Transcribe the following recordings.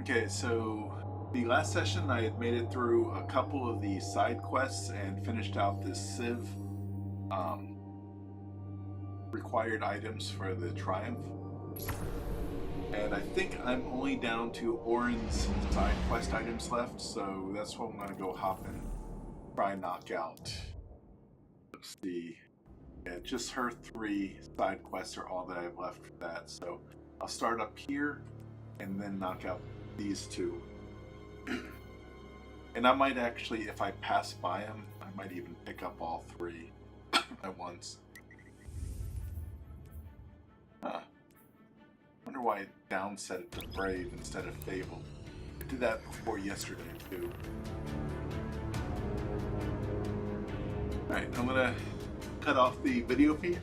Okay, so the last session I had made it through a couple of the side quests and finished out this Civ um, required items for the Triumph. And I think I'm only down to Orin's side quest items left, so that's what I'm going to go hop and try and knock out. Let's see. Yeah, just her 3 side quests are all that I have left for that, so I'll start up here and then knock out these 2. And I might actually, if I pass by them, I might even pick up all 3 at once. Huh. Wonder why it downset it to Brave instead of Fable. I did that before yesterday too. Alright, I'm gonna cut off the video feed,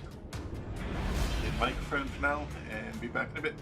hit microphone for now, and be back in a bit.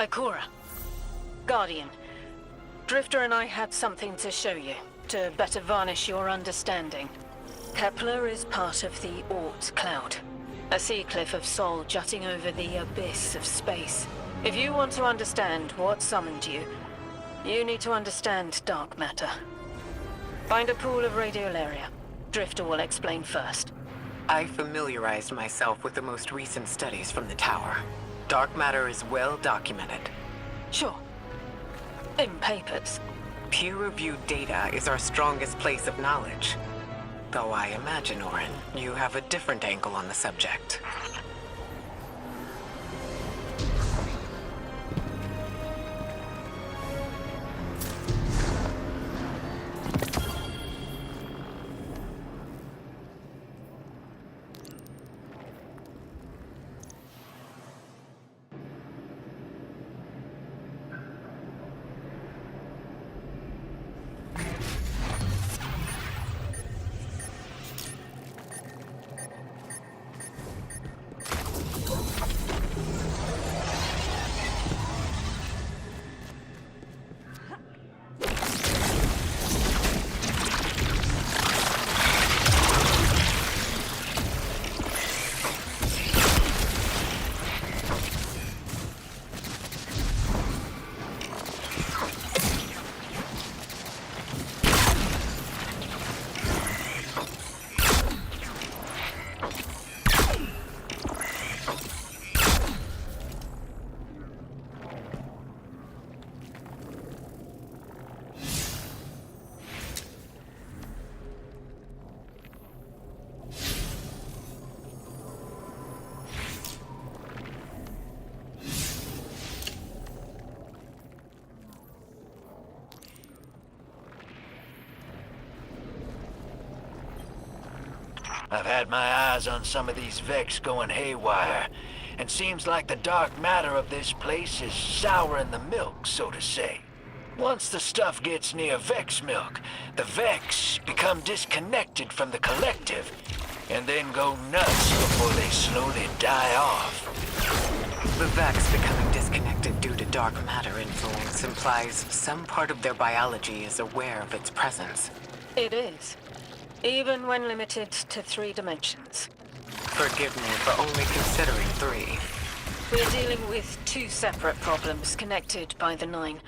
Ikora, Guardian, Drifter and I had something to show you, to better varnish your understanding. Kepler is part of the Oort Cloud, a sea cliff of Sol jutting over the abyss of space. If you want to understand what summoned you, you need to understand dark matter. Find a pool of radiolaria. Drifter will explain first. I familiarized myself with the most recent studies from the tower. Dark matter is well documented. Sure. In papers. Peer-reviewed data is our strongest place of knowledge. Though I imagine, Orin, you have a different angle on the subject. I've had my eyes on some of these Vex going haywire, and seems like the dark matter of this place is souring the milk, so to say. Once the stuff gets near Vex milk, the Vex become disconnected from the collective, and then go nuts before they slowly die off. The Vex becoming disconnected due to dark matter influence implies some part of their biology is aware of its presence. It is. Even when limited to 3 dimensions. Forgive me for only considering 3. We're dealing with 2 separate problems connected by the 9.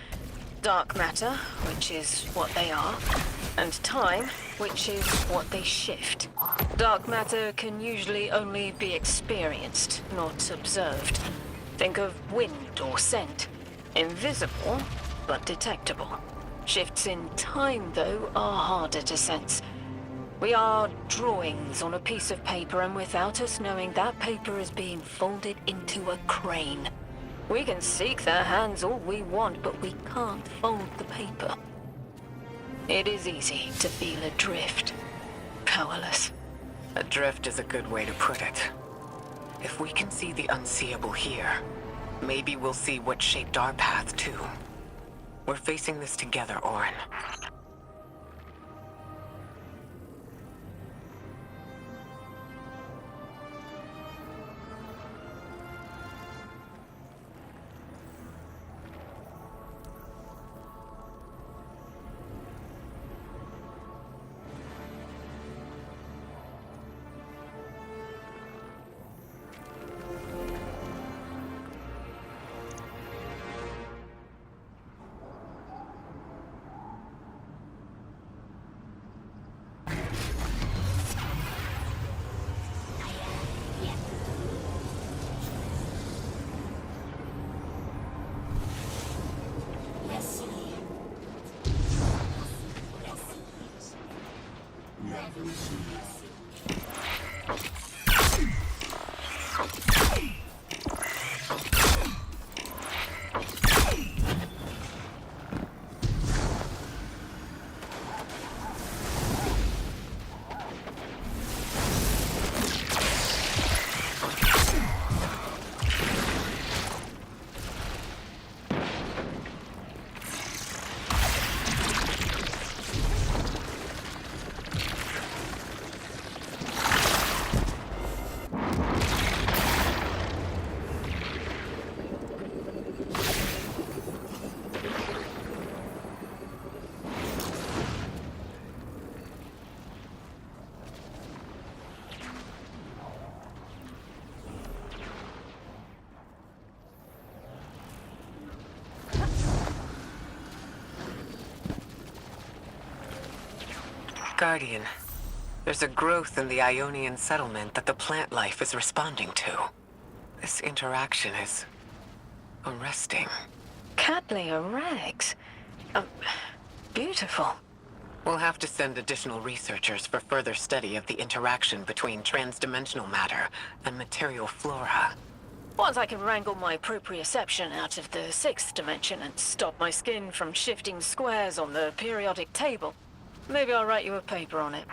Dark matter, which is what they are, and time, which is what they shift. Dark matter can usually only be experienced, not observed. Think of wind or scent. Invisible, but detectable. Shifts in time, though, are harder to sense. We are drawings on a piece of paper, and without us knowing, that paper is being folded into a crane. We can seek their hands all we want, but we can't fold the paper. It is easy to feel adrift. Powerless. Adrift is a good way to put it. If we can see the unseeable here, maybe we'll see what shaped our path, too. We're facing this together, Orin. Guardian, there's a growth in the Ionian settlement that the plant life is responding to. This interaction is arresting. Catleya rags. Beautiful. We'll have to send additional researchers for further study of the interaction between transdimensional matter and material flora. Once I can wrangle my proprioception out of the 6th dimension and stop my skin from shifting squares on the periodic table, maybe I'll write you a paper on it.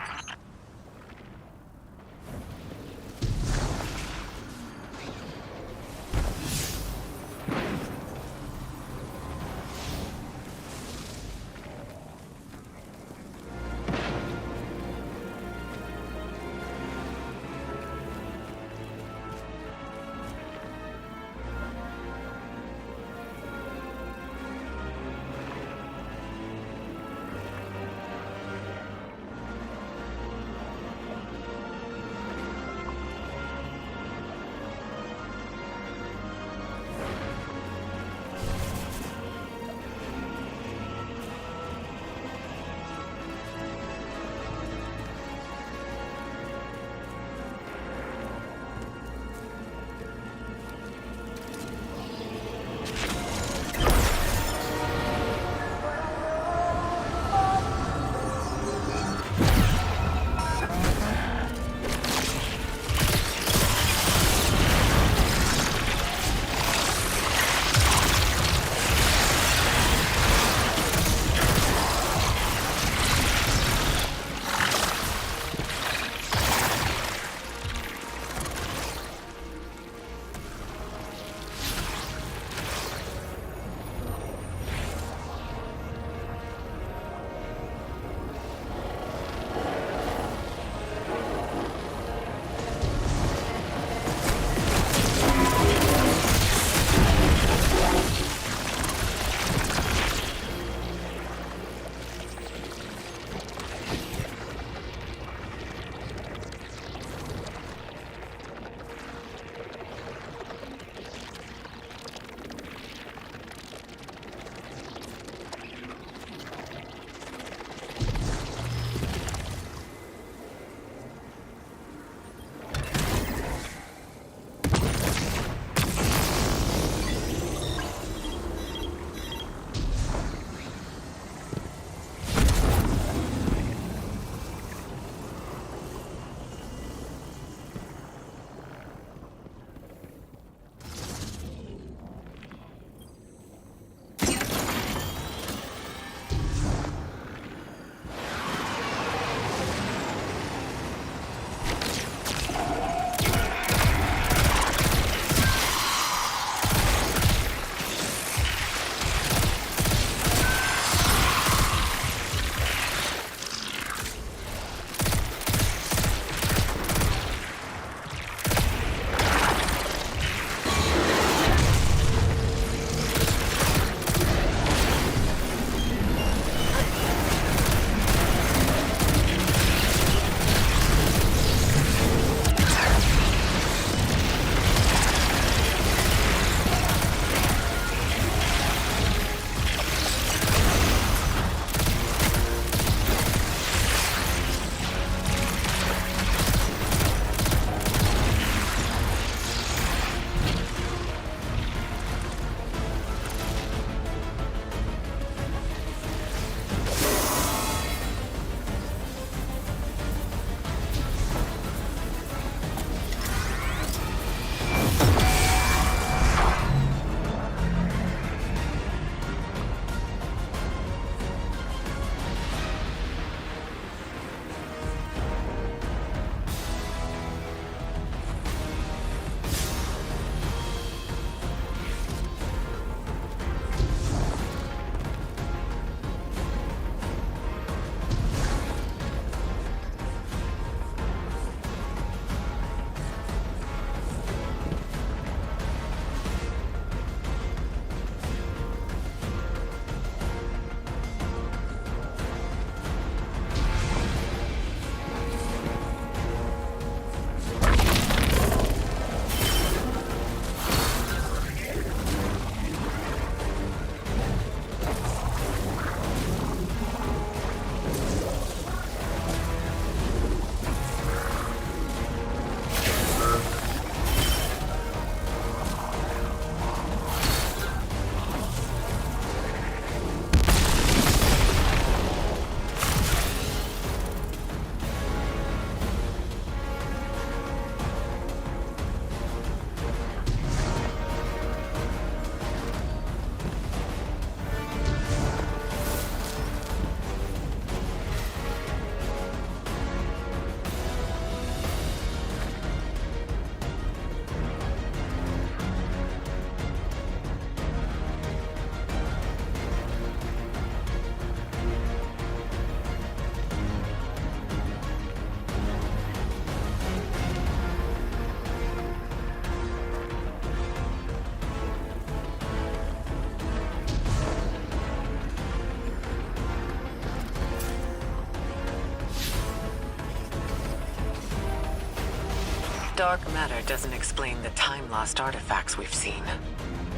dark matter doesn't explain the time-lost artifacts we've seen.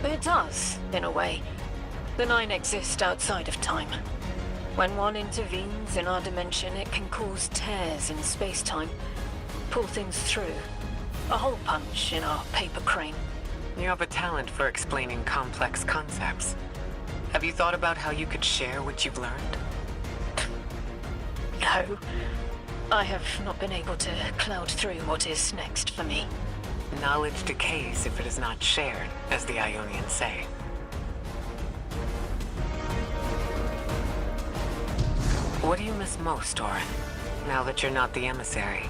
It does, in a way. The Nine exist outside of time. When one intervenes in our dimension, it can cause tears in space-time, pull things through. A hole punch in our paper crane. You have a talent for explaining complex concepts. Have you thought about how you could share what you've learned? No. I have not been able to cloud through what is next for me. Knowledge decays if it is not shared, as the Ionians say. What do you miss most, Orin, now that you're not the emissary?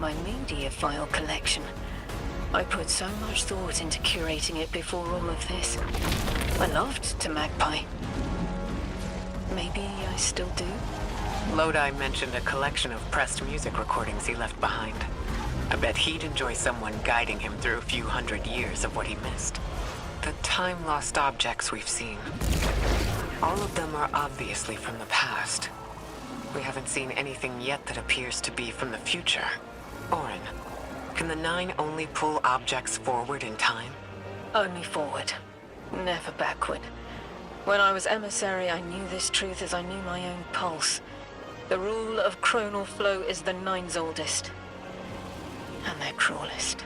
My media file collection. I put so much thought into curating it before all of this. I loved to Magpie. Maybe I still do? Lodi mentioned a collection of pressed music recordings he left behind. I bet he'd enjoy someone guiding him through a few hundred years of what he missed. The time-lost objects we've seen. All of them are obviously from the past. We haven't seen anything yet that appears to be from the future. Orin, can the Nine only pull objects forward in time? Only forward. Never backward. When I was emissary, I knew this truth as I knew my own pulse. The rule of chronal flow is the Nine's oldest. And their cruelest.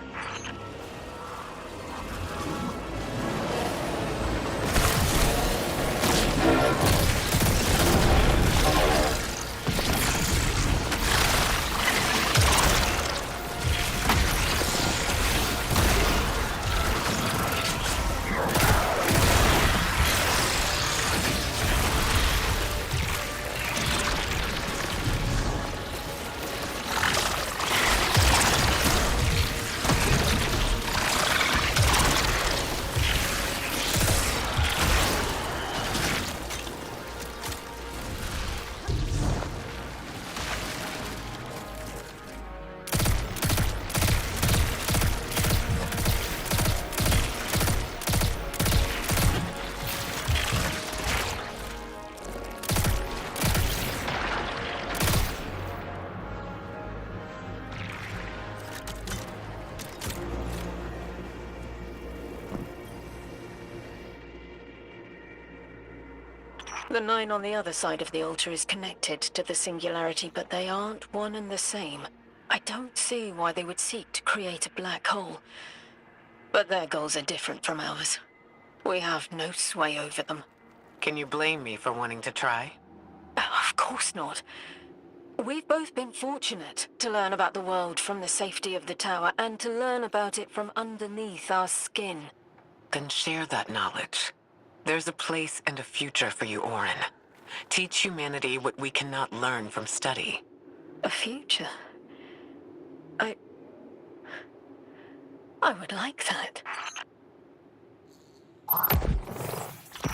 The Nine on the other side of the altar is connected to the Singularity, but they aren't one and the same. I don't see why they would seek to create a black hole. But their goals are different from ours. We have no sway over them. Can you blame me for wanting to try? Of course not. We've both been fortunate to learn about the world from the safety of the tower and to learn about it from underneath our skin. Then share that knowledge. There's a place and a future for you, Orin. Teach humanity what we cannot learn from study. A future? I would like that.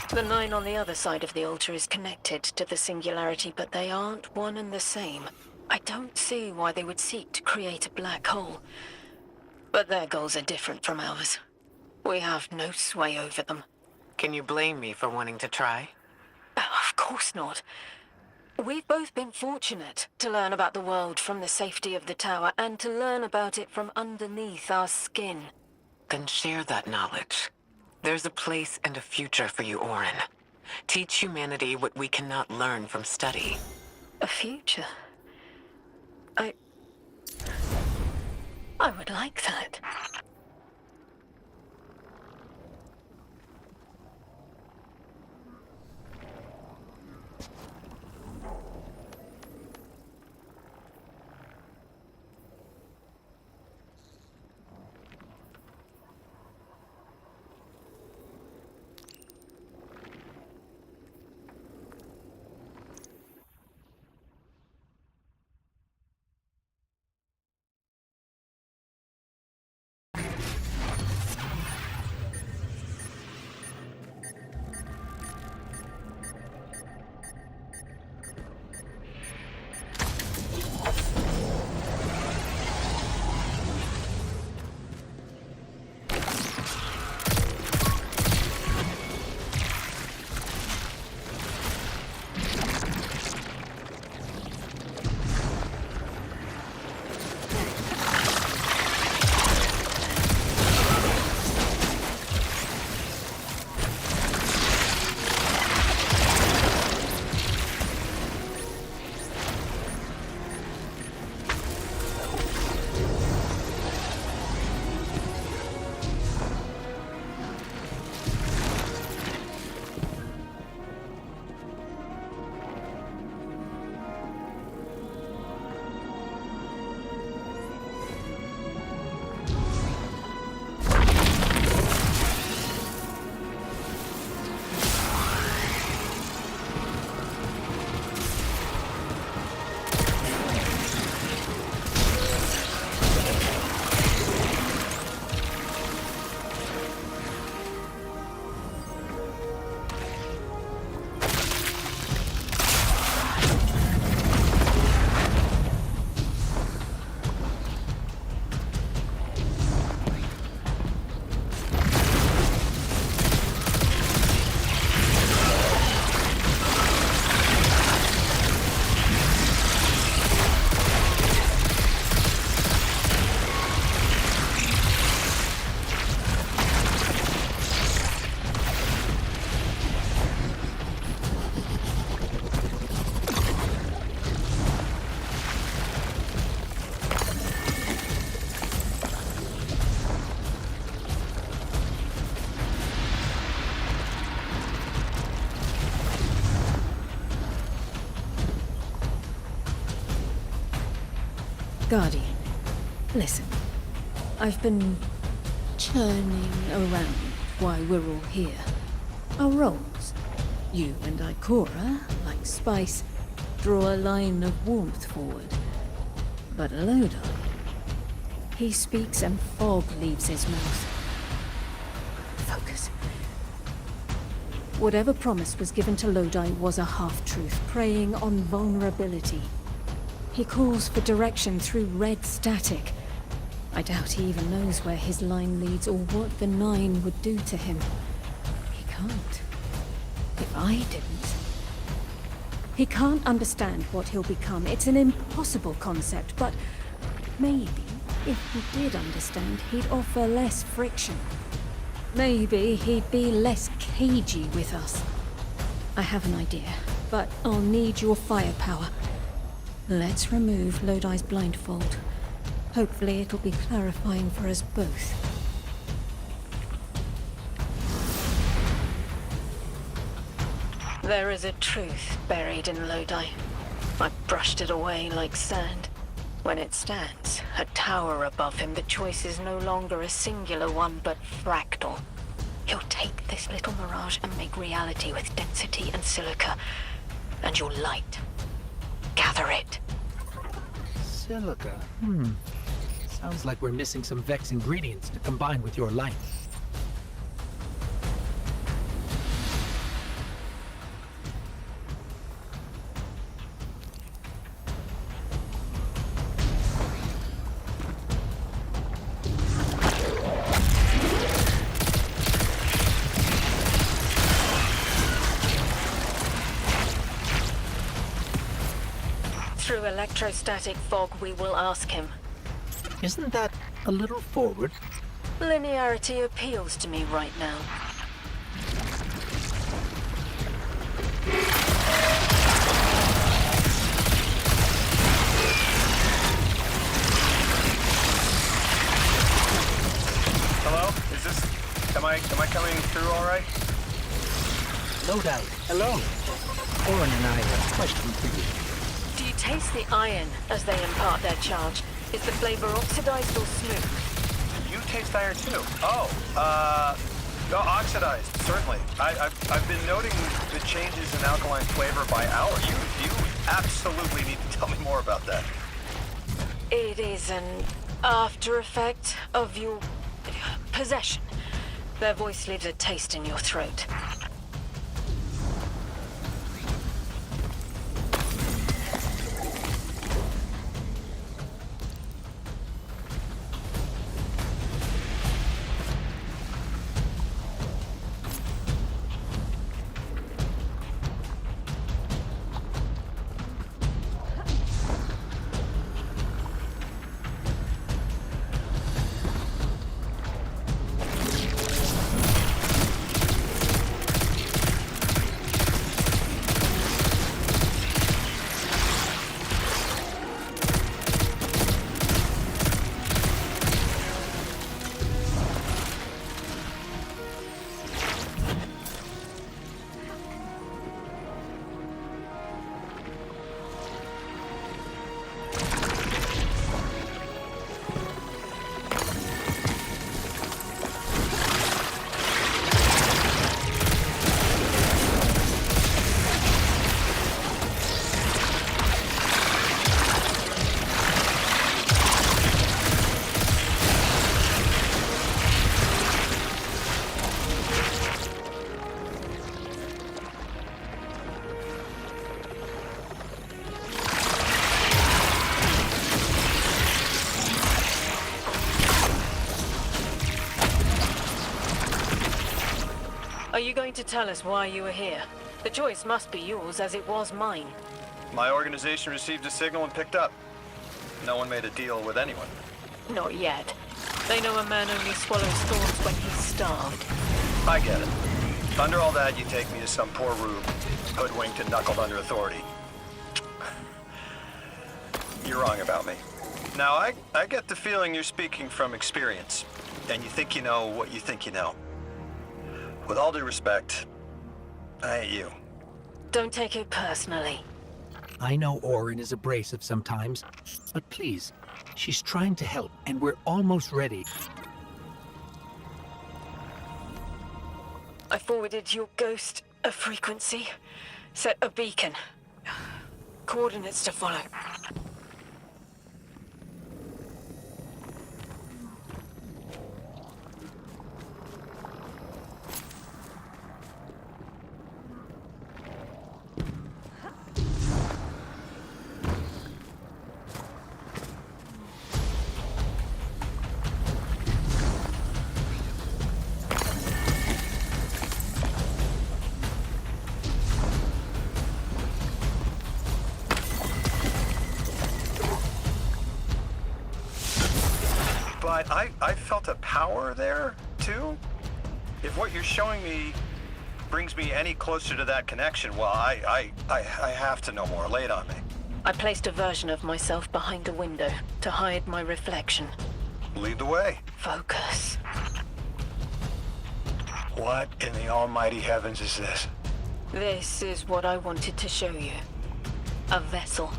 The Nine on the other side of the altar is connected to the Singularity, but they aren't one and the same. I don't see why they would seek to create a black hole. But their goals are different from ours. We have no sway over them. Can you blame me for wanting to try? Of course not. We've both been fortunate to learn about the world from the safety of the tower and to learn about it from underneath our skin. Then share that knowledge. There's a place and a future for you, Orin. Teach humanity what we cannot learn from study. A future? I would like that. Guardian, listen. I've been churning around while we're all here. Our roles, you and Ikora, like spice, draw a line of warmth forward. But Lodi, he speaks and fog leaves his mouth. Focus. Whatever promise was given to Lodi was a half-truth, preying on vulnerability. He calls for direction through red static. I doubt he even knows where his line leads or what the Nine would do to him. He can't. If I didn't. He can't understand what he'll become. It's an impossible concept, but maybe if he did understand, he'd offer less friction. Maybe he'd be less cagey with us. I have an idea, but I'll need your firepower. Let's remove Lodi's blindfold. Hopefully it'll be clarifying for us both. There is a truth buried in Lodi. I brushed it away like sand. When it stands, a tower above him, the choice is no longer a singular one, but fractal. He'll take this little mirage and make reality with density and silica. And your light. Gather it. Silica. Sounds like we're missing some Vex ingredients to combine with your light. Through electrostatic fog, we will ask him. Isn't that a little forward? Linearity appeals to me right now. Hello? Is this... Am I coming through all right? No doubt. Hello. Orin and I have a question for you. Do you taste the iron as they impart their charge? Is the flavor oxidized or smooth? You taste iron too. No, oxidized, certainly. I've been noting the changes in alkaline flavor by hour. You absolutely need to tell me more about that. It is an after effect of your possession. Their voice leaves a taste in your throat. Are you going to tell us why you were here? The choice must be yours, as it was mine. My organization received a signal and picked up. No one made a deal with anyone. Not yet. They know a man only swallows thorns when he's starved. I get it. Under all that, you take me as some poor rube, hoodwinked and knuckled under authority. You're wrong about me. Now, I get the feeling you're speaking from experience, and you think you know what you think you know. With all due respect, I ain't you. Don't take it personally. I know Orin is abrasive sometimes, but please, She's trying to help, and we're almost ready. I forwarded your ghost a frequency. Set a beacon. Coordinates to follow. But I felt a power there, too. If what you're showing me brings me any closer to that connection, well, I have to know more. Lay it on me. I placed a version of myself behind a window to hide my reflection. Lead the way. Focus. What in the almighty heavens is this? This is what I wanted to show you. A vessel.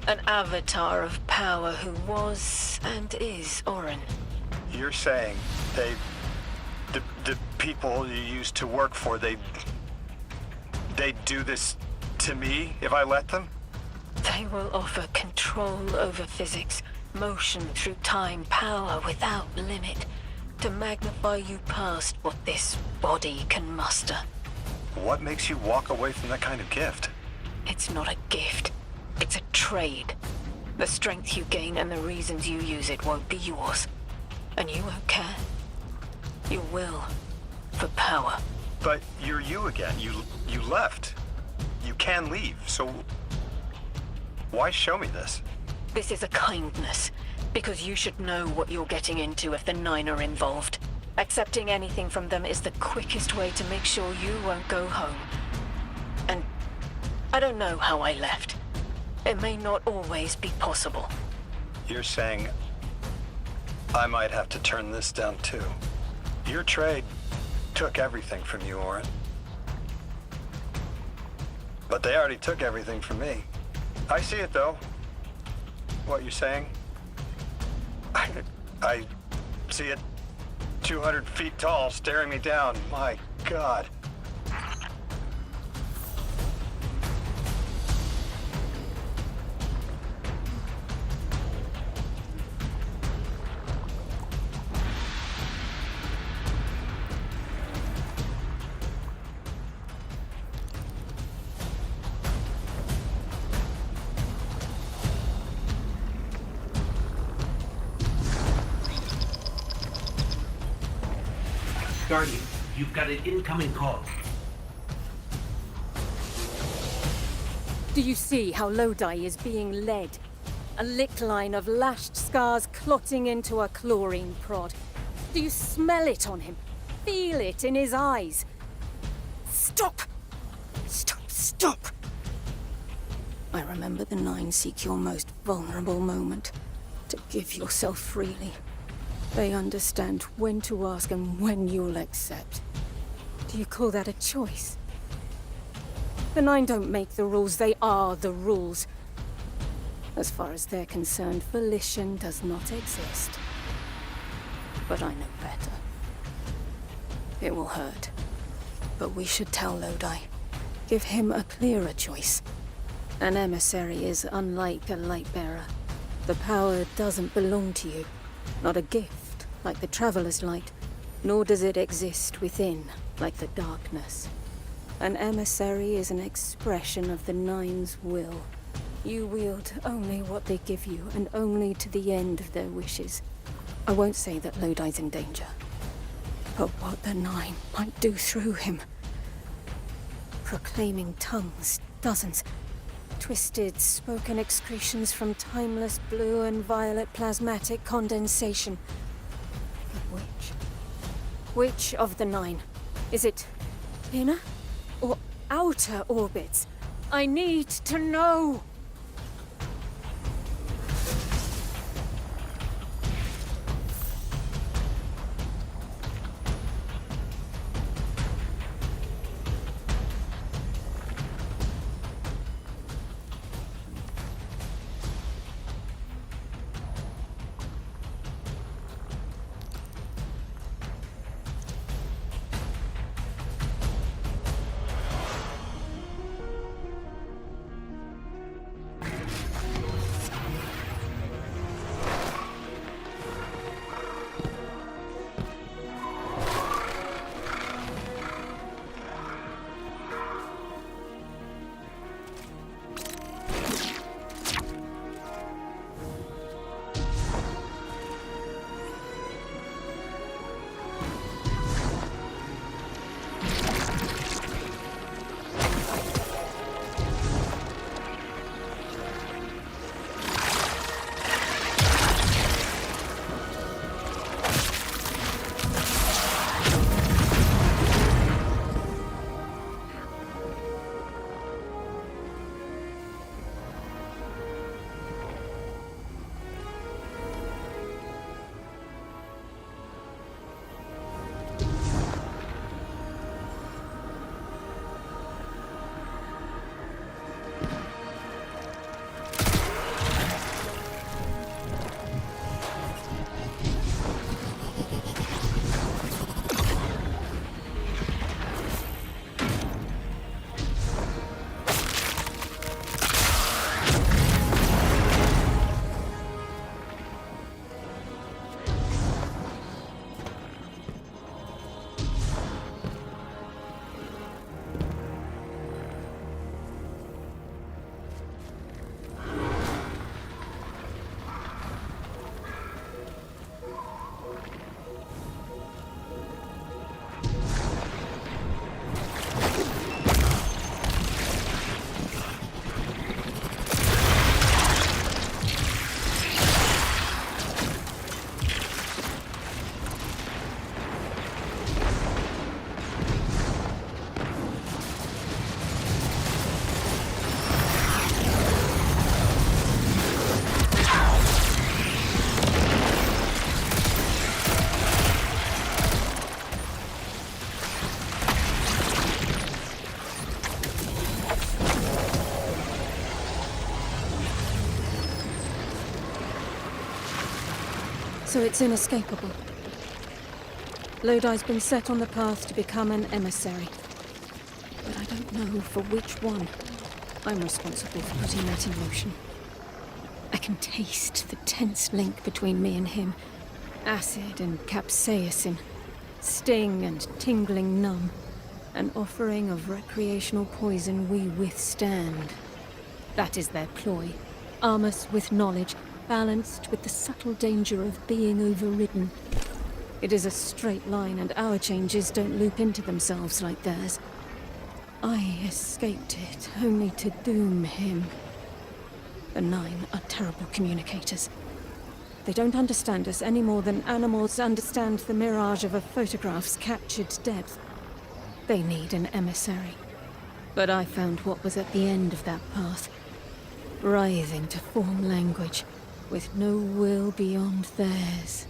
An avatar of power who was and is Orin. You're saying the people you used to work for, they'd do this to me if I let them? They will offer control over physics, motion through time, power without limit, to magnify you past what this body can muster. What makes you walk away from that kind of gift? It's not a gift. It's a trade. The strength you gain and the reasons you use it won't be yours. And you won't care. You will. For power. But you're you again. You left. You can leave, so why show me this? This is a kindness. Because you should know what you're getting into if the Nine are involved. Accepting anything from them is the quickest way to make sure you won't go home. And I don't know how I left. It may not always be possible. You're saying I might have to turn this down too. Your trade took everything from you, Orin. But they already took everything from me. I see it though. What you're saying. I see it 200 feet tall staring me down. My God. Guardian, you've got an incoming call. Do you see how Lodi is being led? A lick line of lashed scars clotting into a chlorine prod. Do you smell it on him? Feel it in his eyes? Stop! Stop! Stop! I remember the Nine seek your most vulnerable moment. To give yourself freely. They understand when to ask and when you'll accept. Do you call that a choice? The Nine don't make the rules, they are the rules. As far as they're concerned, volition does not exist. But I know better. It will hurt. But we should tell Lodi. Give him a clearer choice. An emissary is unlike a light-bearer. The power doesn't belong to you. Not a gift, like the Traveler's Light. Nor does it exist within, like the darkness. An emissary is an expression of the Nine's will. You wield only what they give you, and only to the end of their wishes. I won't say that Lodi's in danger. But what the Nine might do through him. Proclaiming tongues, dozens. Twisted, spoken excretions from timeless blue and violet plasmatic condensation. But which? Which of the Nine? Is it inner or outer orbits? I need to know! So it's inescapable. Lodi's been set on the path to become an emissary. But I don't know for which one. I'm responsible for putting that in motion. I can taste the tense link between me and him. Acid and capsaicin. Sting and tingling numb. An offering of recreational poison we withstand. That is their ploy. Arm us with knowledge, balanced with the subtle danger of being overridden. It is a straight line, and our changes don't loop into themselves like theirs. I escaped it, only to doom him. The Nine are terrible communicators. They don't understand us any more than animals understand the mirage of a photograph's captured depth. They need an emissary. But I found what was at the end of that path. Writhing to form language, with no will beyond theirs.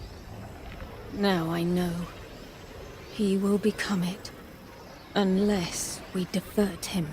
Now I know. He will become it. Unless we divert him.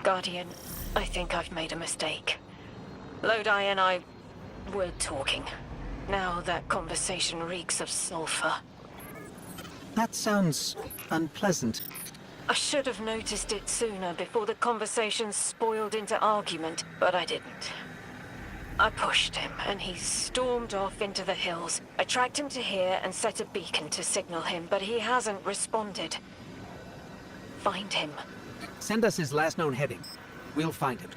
Guardian, I think I've made a mistake. Lodi and I were talking. Now that conversation reeks of sulfur. That sounds unpleasant. I should have noticed it sooner before the conversation spoiled into argument, but I didn't. I pushed him, and he stormed off into the hills. I tracked him to here and set a beacon to signal him, but he hasn't responded. Find him. Send us his last known heading. We'll find him.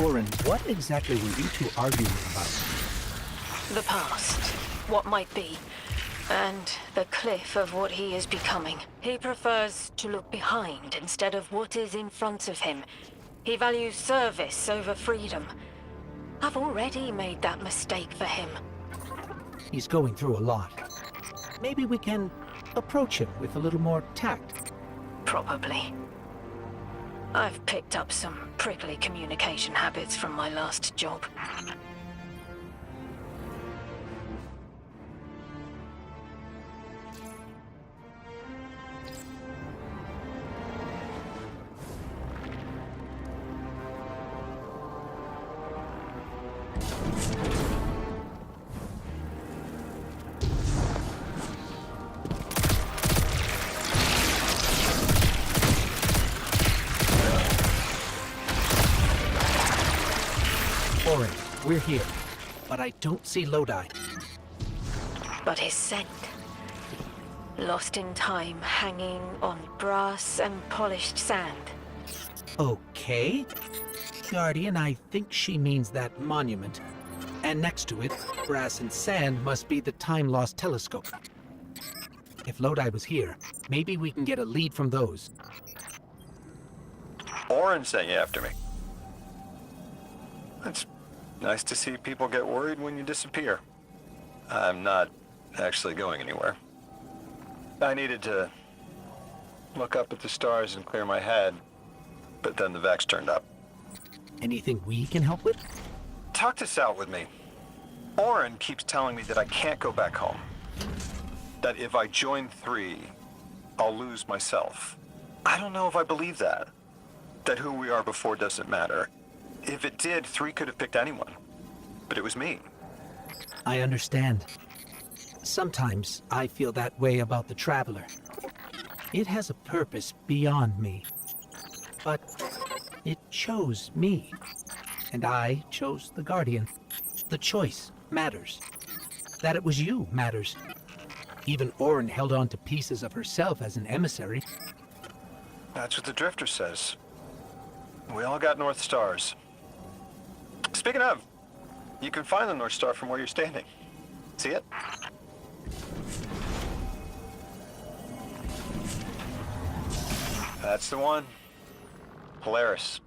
Oren, what exactly were you two arguing about? The past, what might be, and the cliff of what he is becoming. He prefers to look behind instead of what is in front of him. He values service over freedom. I've already made that mistake for him. He's going through a lot. Maybe we can approach him with a little more tact. Probably. I've picked up some prickly communication habits from my last job. Oren, we're here, but I don't see Lodi. But his scent, lost in time, hanging on brass and polished sand. Okay. Guardian, I think she means that monument. And next to it, brass and sand must be the time-lost telescope. If Lodi was here, maybe we can get a lead from those. Oren sent you after me. It's nice to see people get worried when you disappear. I'm not actually going anywhere. I needed to look up at the stars and clear my head, but then the Vex turned up. Anything we can help with? Talk this out with me. Oren keeps telling me that I can't go back home. That if I join 3, I'll lose myself. I don't know if I believe that. That who we are before doesn't matter. If it did, 3 could have picked anyone. But it was me. I understand. Sometimes I feel that way about the Traveler. It has a purpose beyond me. But it chose me. And I chose the Guardian. The choice matters. That it was you matters. Even Oren held on to pieces of herself as an emissary. That's what the Drifter says. We all got North Stars. Speaking of, you can find the North Star from where you're standing. See it? That's the one. Polaris.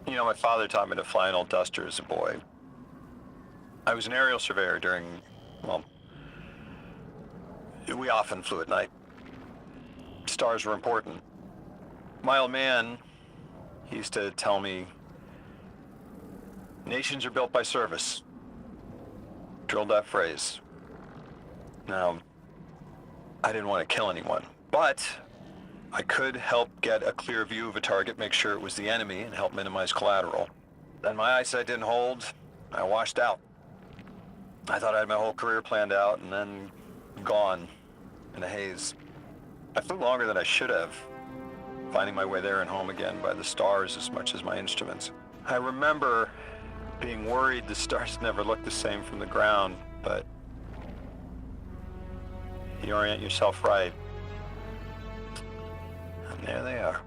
You know, my father taught me to fly an old Duster as a boy. I was an aerial surveyor during, well, we often flew at night. Stars were important. My old man, he used to tell me, nations are built by service. Drilled that phrase. Now, I didn't want to kill anyone, but I could help get a clear view of a target, make sure it was the enemy, and help minimize collateral. Then my eyesight didn't hold. I washed out. I thought I had my whole career planned out, and then gone in a haze. I flew longer than I should have, finding my way there and home again by the stars as much as my instruments. I remember being worried the stars never looked the same from the ground, but you orient yourself right, and there they are.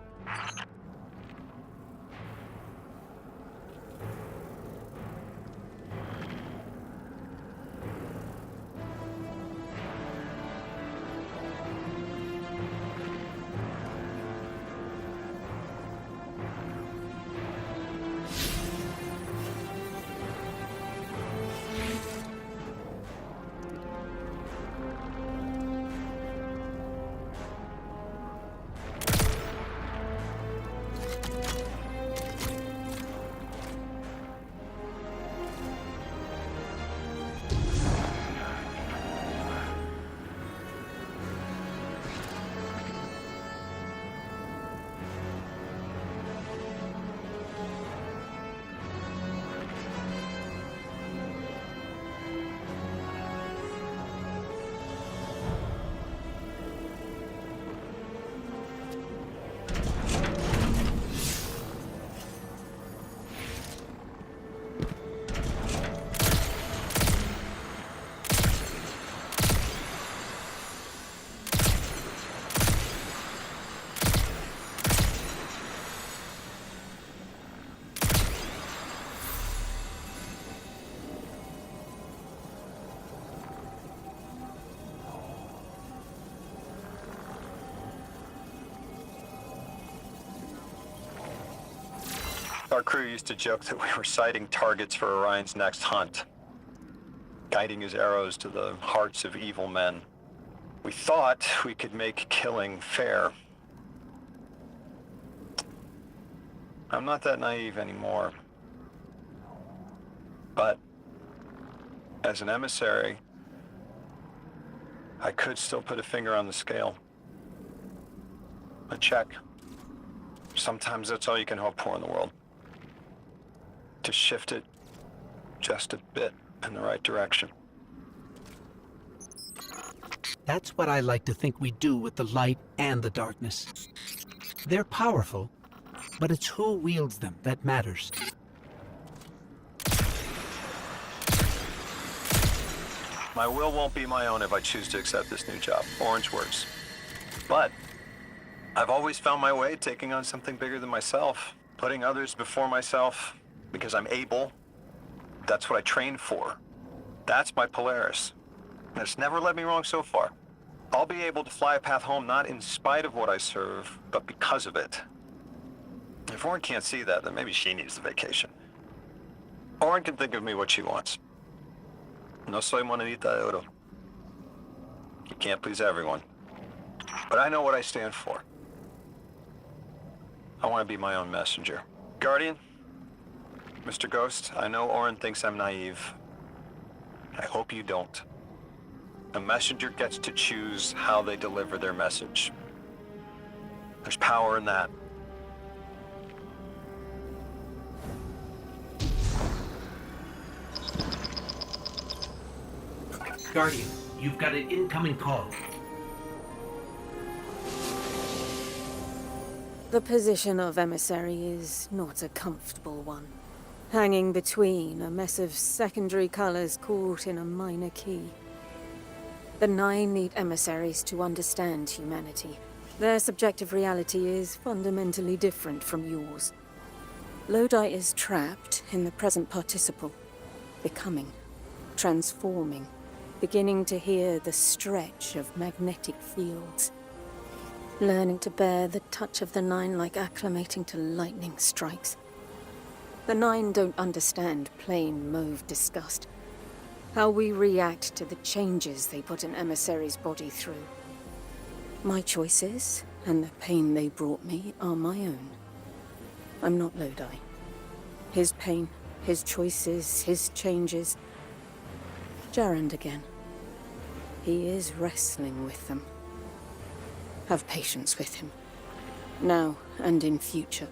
Our crew used to joke that we were sighting targets for Orion's next hunt, guiding his arrows to the hearts of evil men. We thought we could make killing fair. I'm not that naive anymore. But as an emissary, I could still put a finger on the scale. A check. Sometimes that's all you can hope for in the world. To shift it just a bit in the right direction. That's what I like to think we do with the light and the darkness. They're powerful, but it's who wields them that matters. My will won't be my own if I choose to accept this new job. Orange words. But I've always found my way taking on something bigger than myself, putting others before myself because I'm able. That's what I trained for. That's my Polaris. And it's never led me wrong so far. I'll be able to fly a path home not in spite of what I serve, but because of it. If Orin can't see that, then maybe she needs the vacation. Orin can think of me what she wants. No soy monedita de oro. You can't please everyone. But I know what I stand for. I want to be my own messenger. Guardian, Mr. Ghost, I know Orin thinks I'm naive. I hope you don't. A messenger gets to choose how they deliver their message. There's power in that. Guardian, you've got an incoming call. The position of emissary is not a comfortable one. Hanging between a mess of secondary colors caught in a minor key. The Nine need emissaries to understand humanity. Their subjective reality is fundamentally different from yours. Lodi is trapped in the present participle, becoming, transforming, beginning to hear the stretch of magnetic fields. Learning to bear the touch of the Nine like acclimating to lightning strikes. The Nine don't understand plain mauve disgust. How we react to the changes they put an emissary's body through. My choices, and the pain they brought me, are my own. I'm not Lodi. His pain, his choices, his changes. Jarrand again. He is wrestling with them. Have patience with him. Now and in future.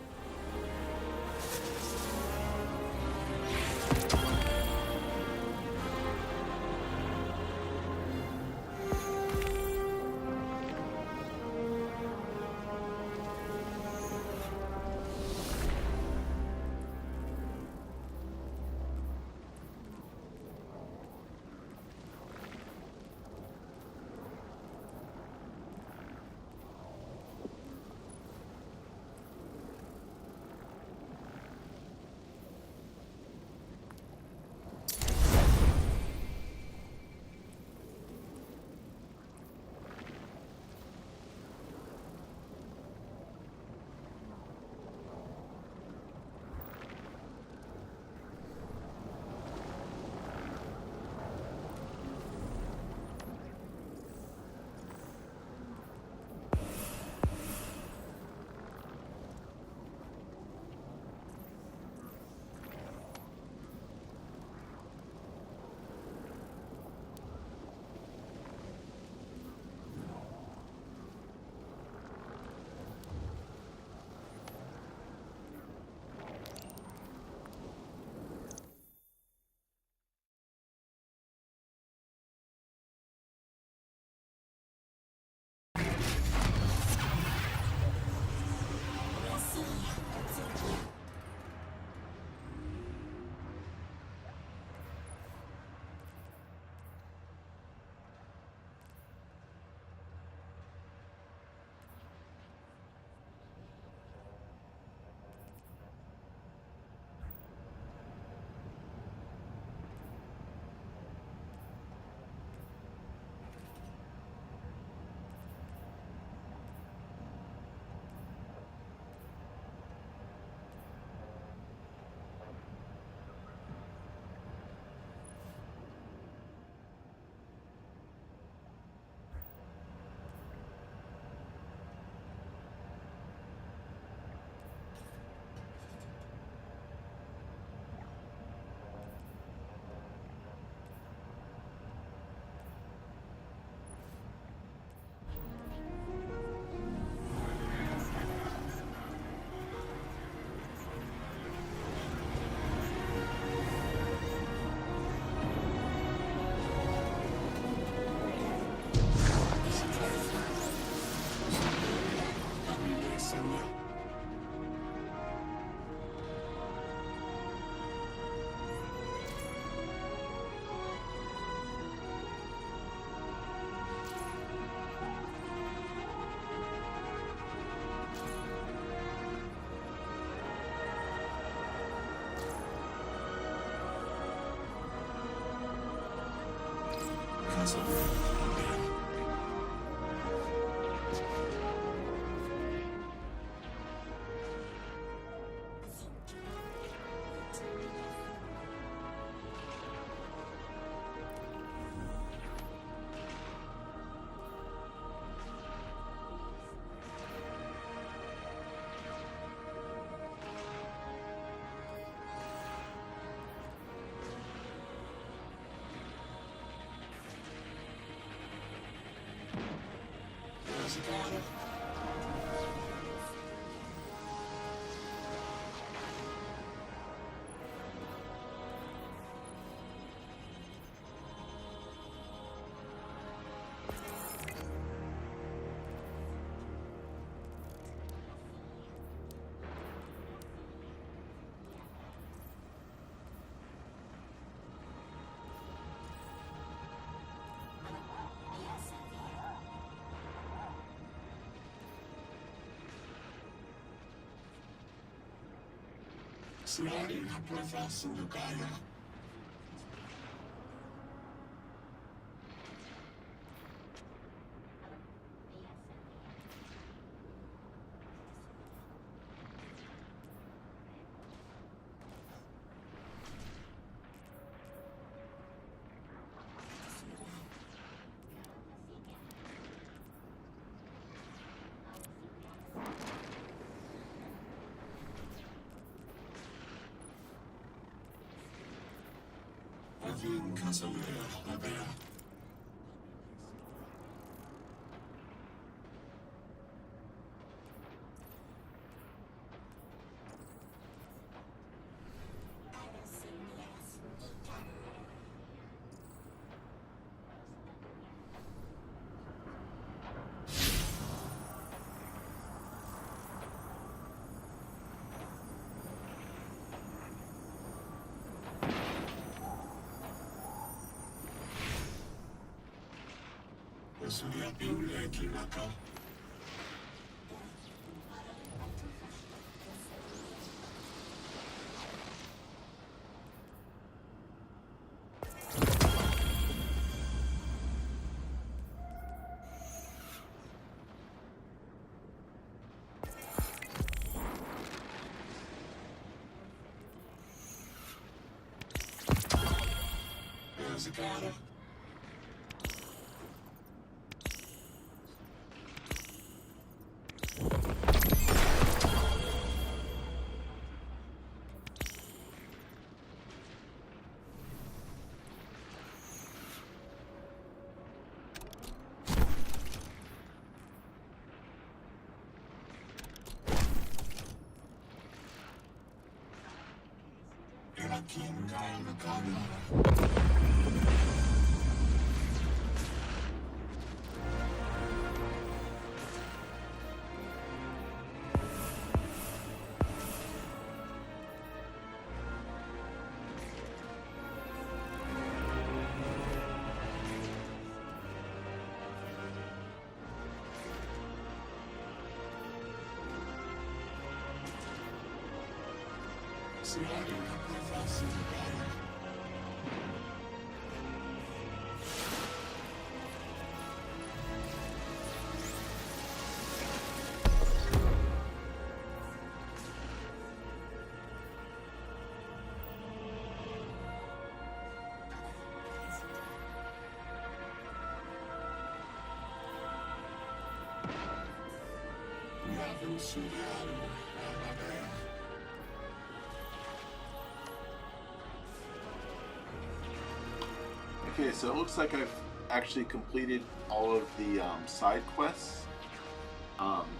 Okay, so it looks like I've actually completed all of the side quests.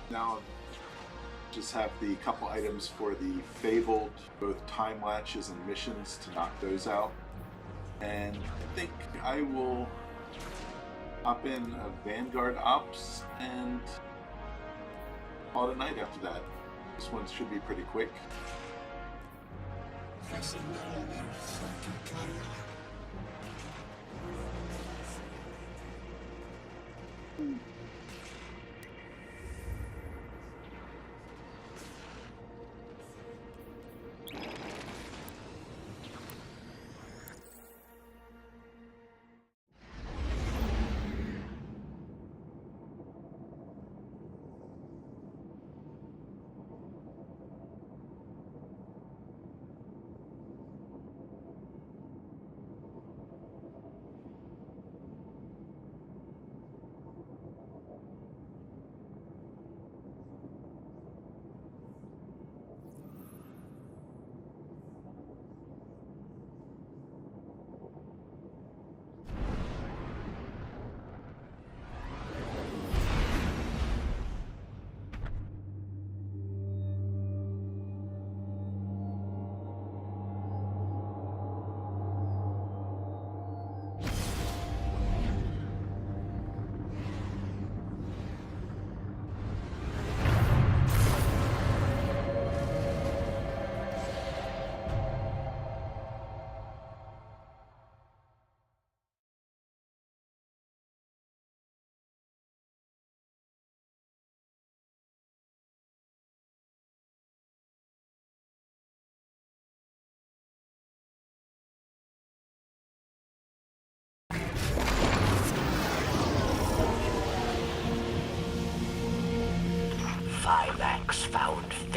Now just have the couple items for the fabled, both time latches and missions, to knock those out. And I think I will hop in a Vanguard Ops and call it a night after that. This one should be pretty quick.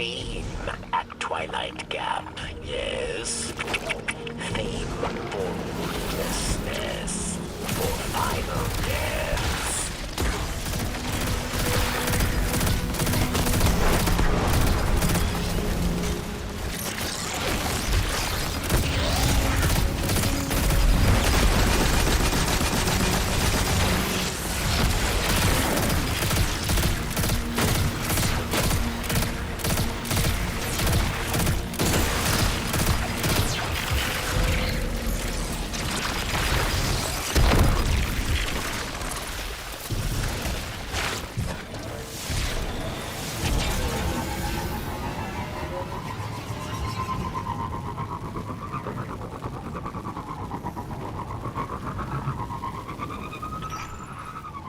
theme at Twilight Gap, yes? Theme for ruthlessness, for final deaths.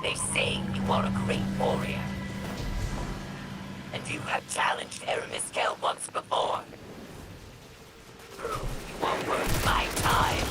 They say you are a great warrior. And you have challenged Eramiskel once before. Prove you are worth my time.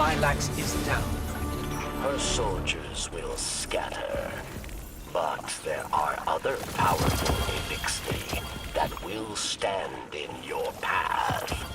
Phylax is down. Her soldiers will scatter. But there are other powerful Elixir that will stand in your path.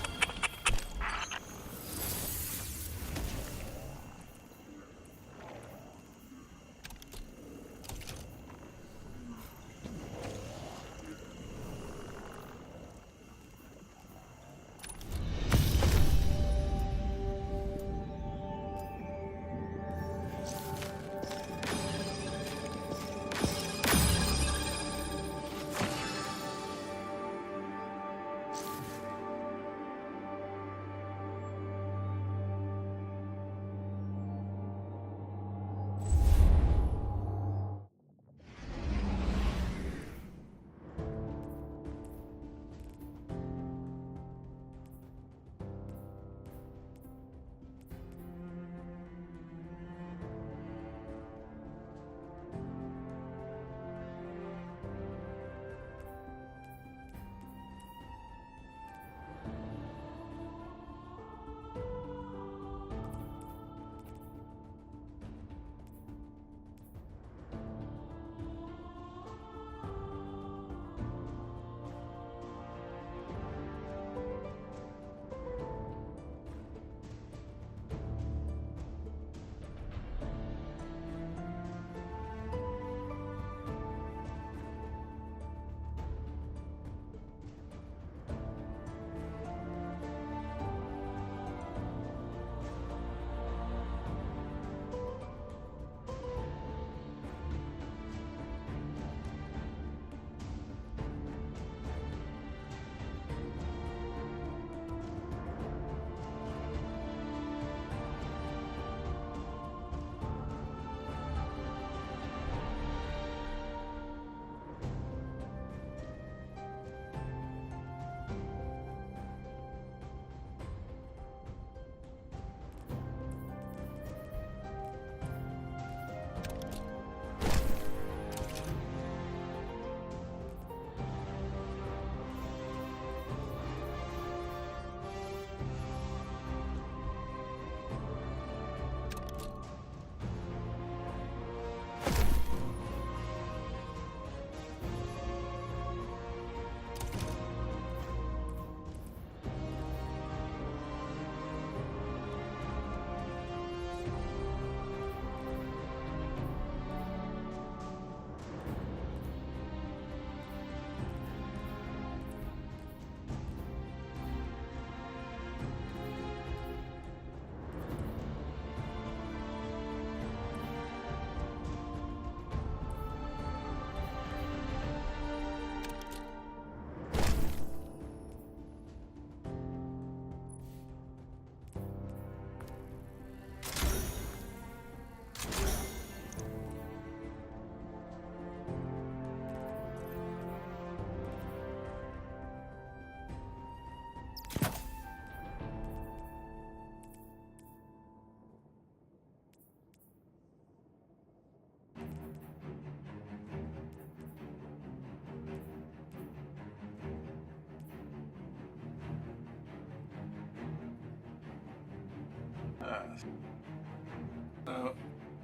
So,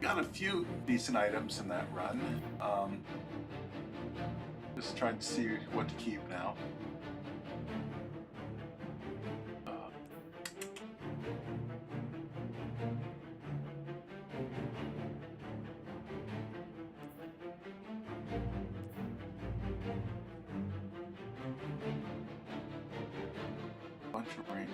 got a few decent items in that run. Just trying to see what to keep now. Bunch of range.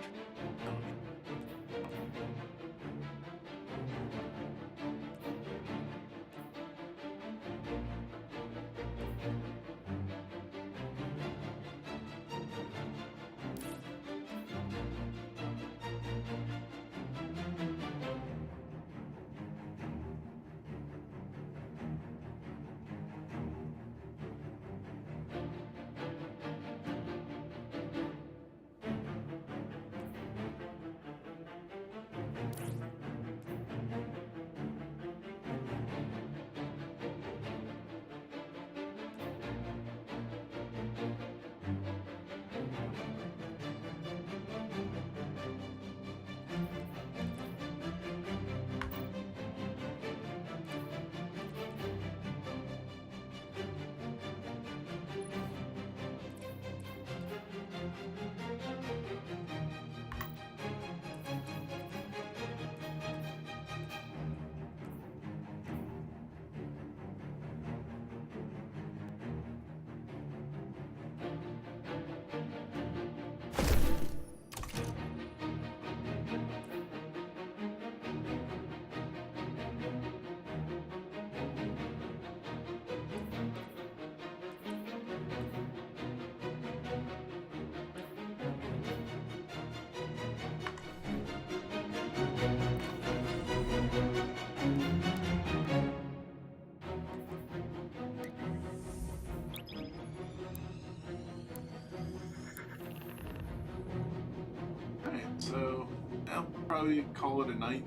Alright, so I'll probably call it a night.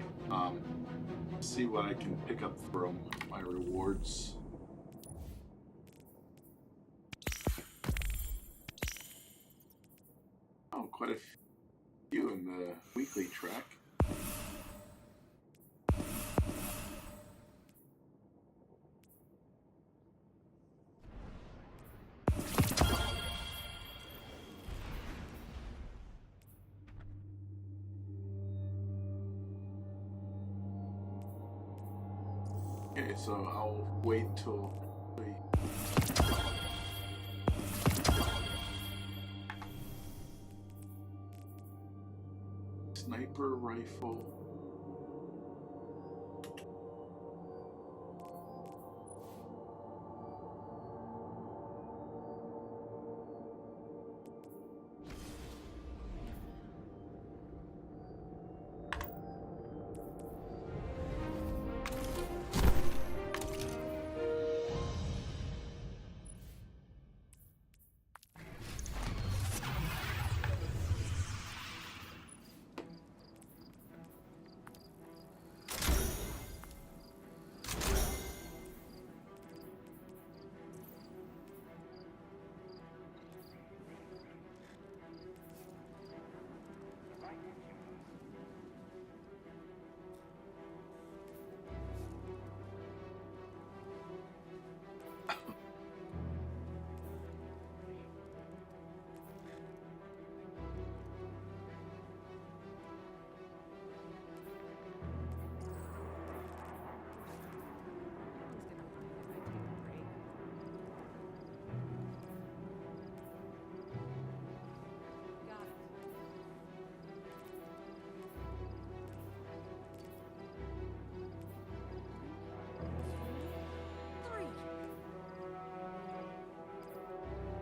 See what I can pick up from my rewards. Oh, quite a few in the weekly track. Okay, so I'll wait until sniper rifle.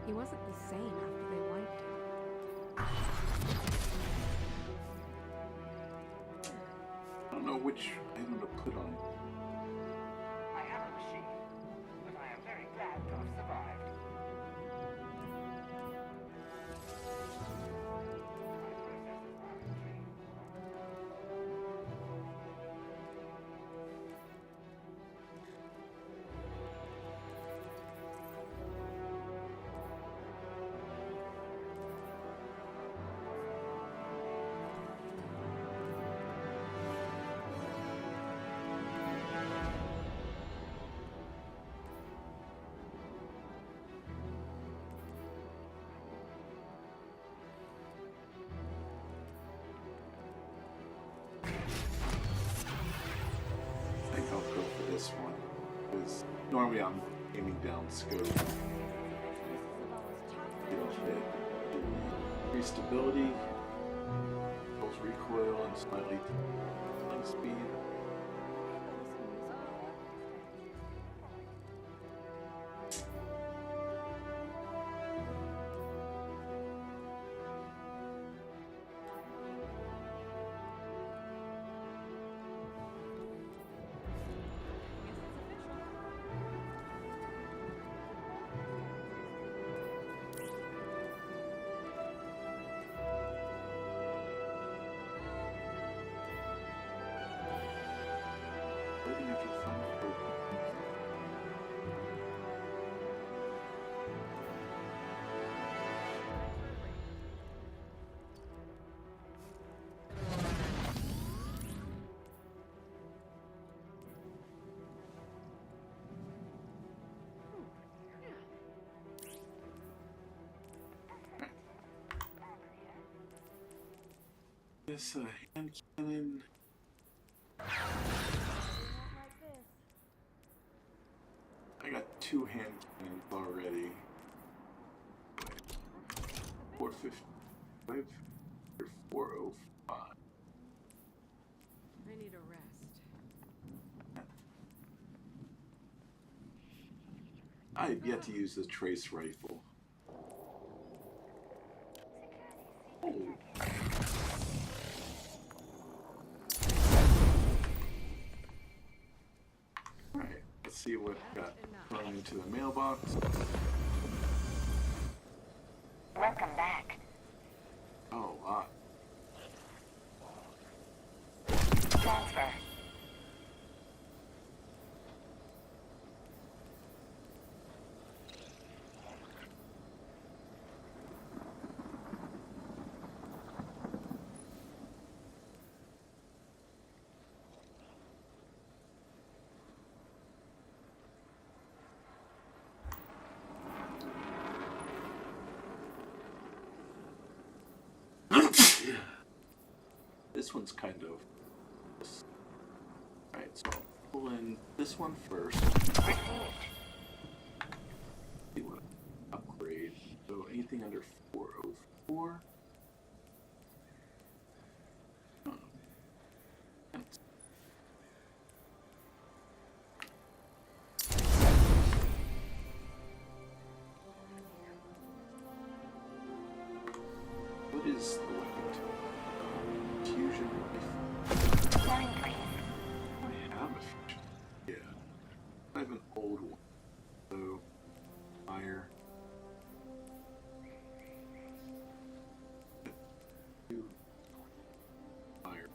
He wasn't the same after they wiped him. I don't know which item to put on. I have a machine, but I am very glad to have survived. I think I'll go for this one, because normally I'm aiming down scope. Increase stability, controls recoil, and slightly flying speed. Waiting if you find it. This hand cannon. I got 2 hand cannons already. 455 or 405. I need a rest. I have yet to use the trace rifle. Oh. see what got thrown into the mailbox. Welcome back. Oh, a lot. Transfer. This one's kind of... Alright, so I'll pull in this one first. See what upgrade. So anything under 404. What is the weapon to fusion rifle? Selling, please. I have a fusion. Yeah. I have an old one. So fire. Fire.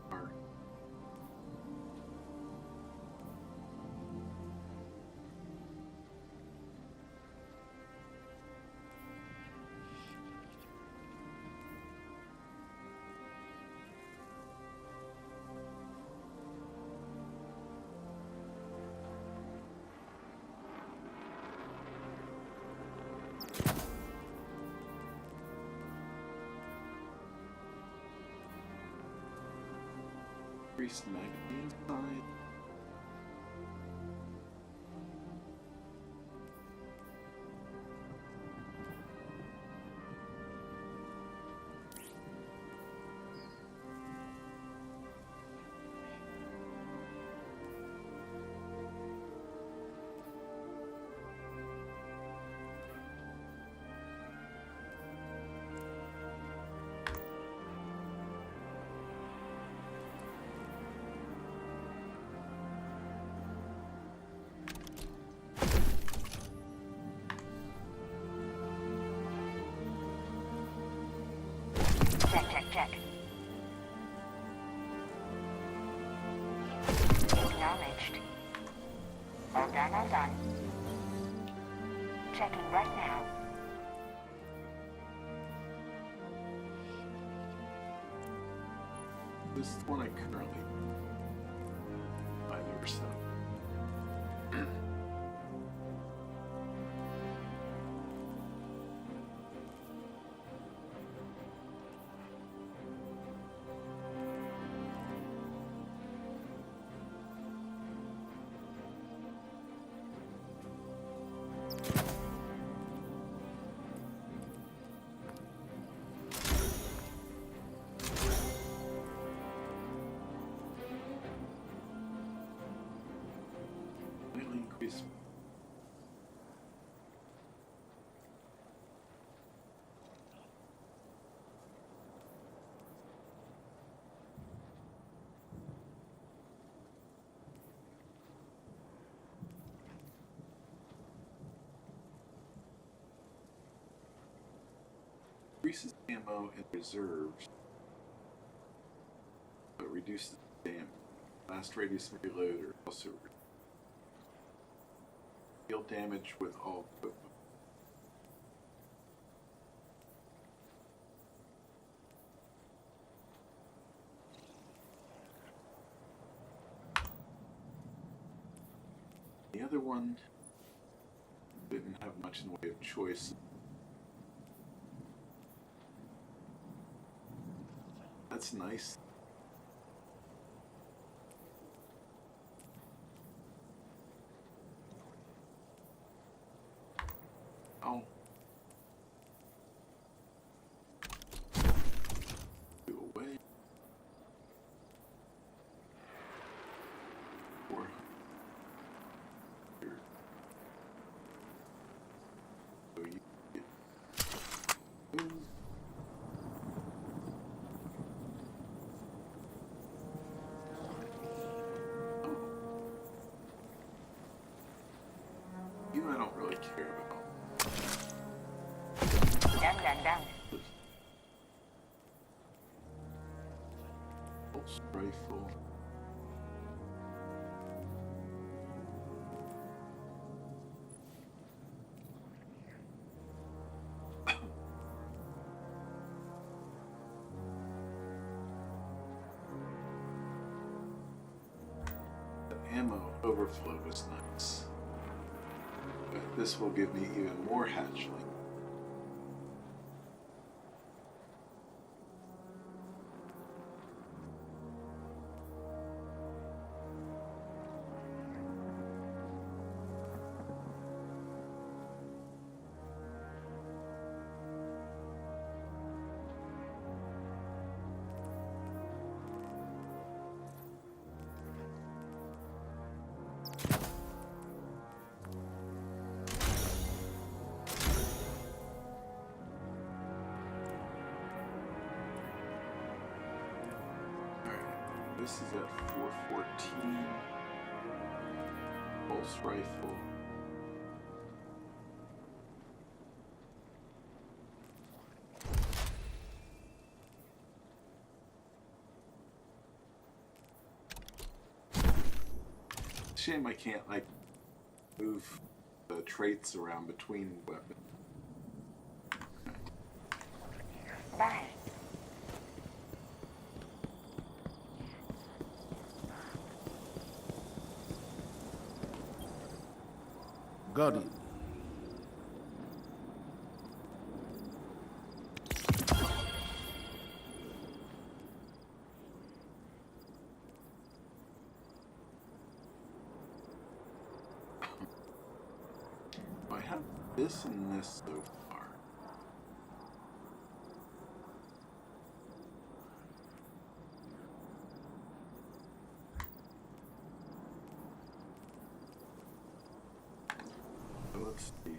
Fire. Increased magazine size. Check. Acknowledged. All done. Checking right now. This is the one I currently either so. Slightly increase. Increases ammo and reserves, but reduces damage. Last radius of reload or also deal damage with all equipment. The other one didn't have much in the way of choice. That's nice. Oh. Go away. You I don't really care about. Done, done, done. Pulse rifle. The ammo overflow was nice. But this will give me even more hatchling. This is at 414. Pulse rifle. Shame I can't like move the traits around between weapons. Bye. Guardian. I have this and this so far. So let's see.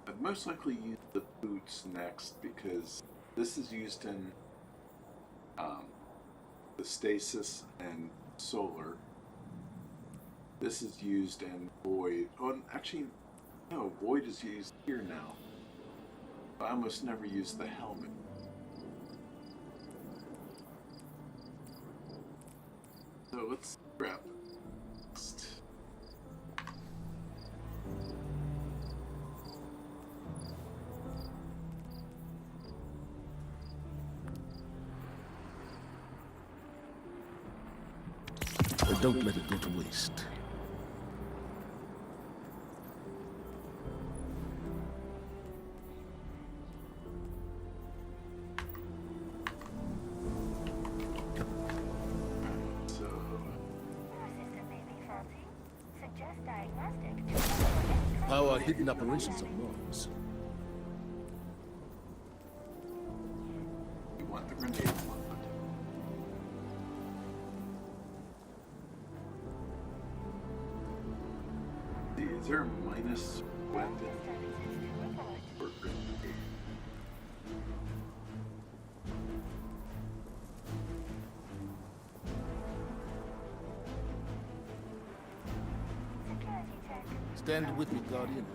I'd most likely use the boots next because this is used in the stasis and solar. This is used in Void. Oh, actually, no, Void is used here now. I almost never use the helmet. So let's grab it next. But don't let it go to waste. So, System may be faulty. Suggest diagnostic. How are hidden operations on Mars? we want the grenade one. Is there a minus weapon for grenade? Security check. Stand with me, Guardian.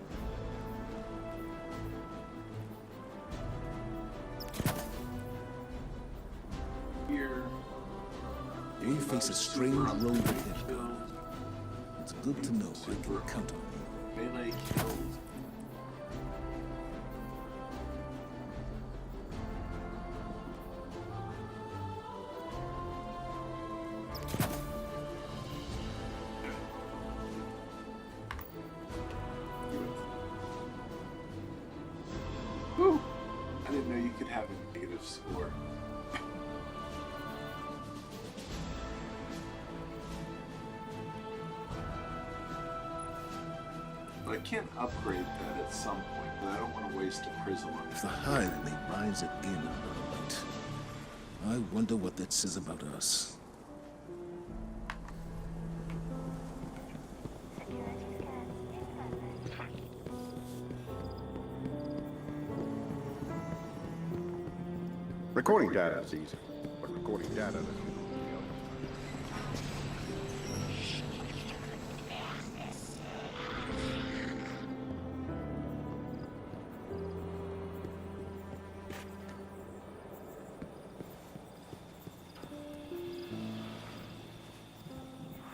Here. You face a strange road ahead. It's good to know I can count on you. Melee killed. Woo! I didn't know you could have a negative score. I can upgrade that at some point, but I don't want to waste a prism on If it. the Hive may rise again under the light, I wonder what that says about us. Security scan in progress. Recording data is easy, but recording data doesn't.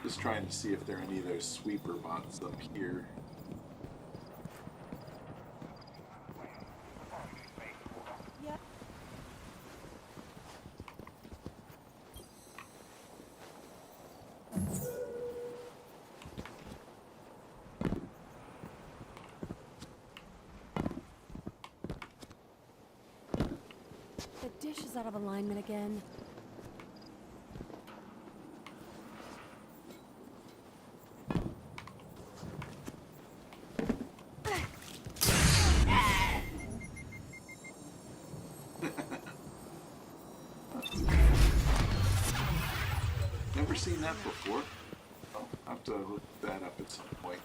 Just trying to see if there are any of those sweeper bots up here. The dish is out of alignment again. Never seen that before. I'll have to look that up at some point.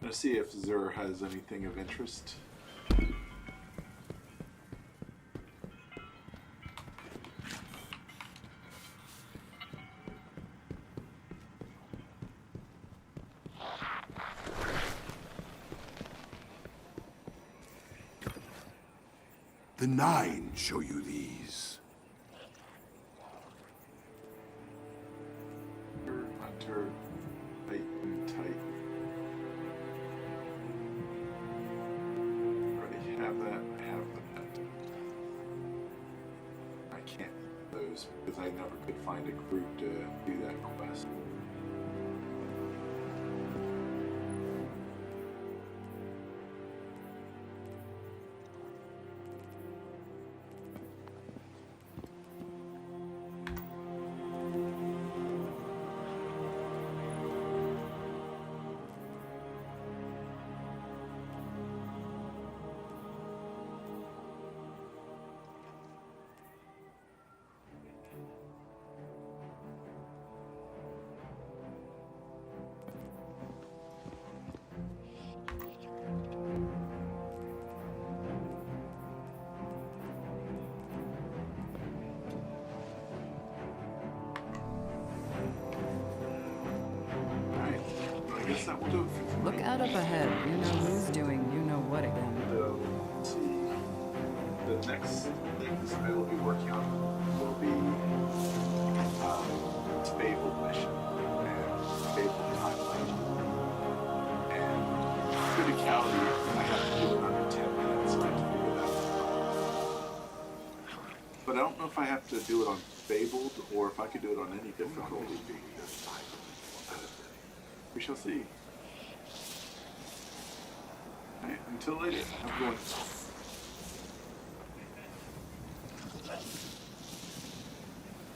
Let's see if Zur has anything of interest. The Nine show you these. Hunter, Titan, Titan. Already have that. I have that. I can't do those because I never could find a group to do that quest. I guess that will do it for tonight. Look out up ahead. You know who's doing you know what again. So, let's see. The next things I will be working on will be Fable mission and Fable timeline. And criticality, I have to do it under 10 minutes. I have to figure that out. But I don't know if I have to do it on Fabled or if I could do it on any difficulty. We shall see. Alright, until later, I'm going.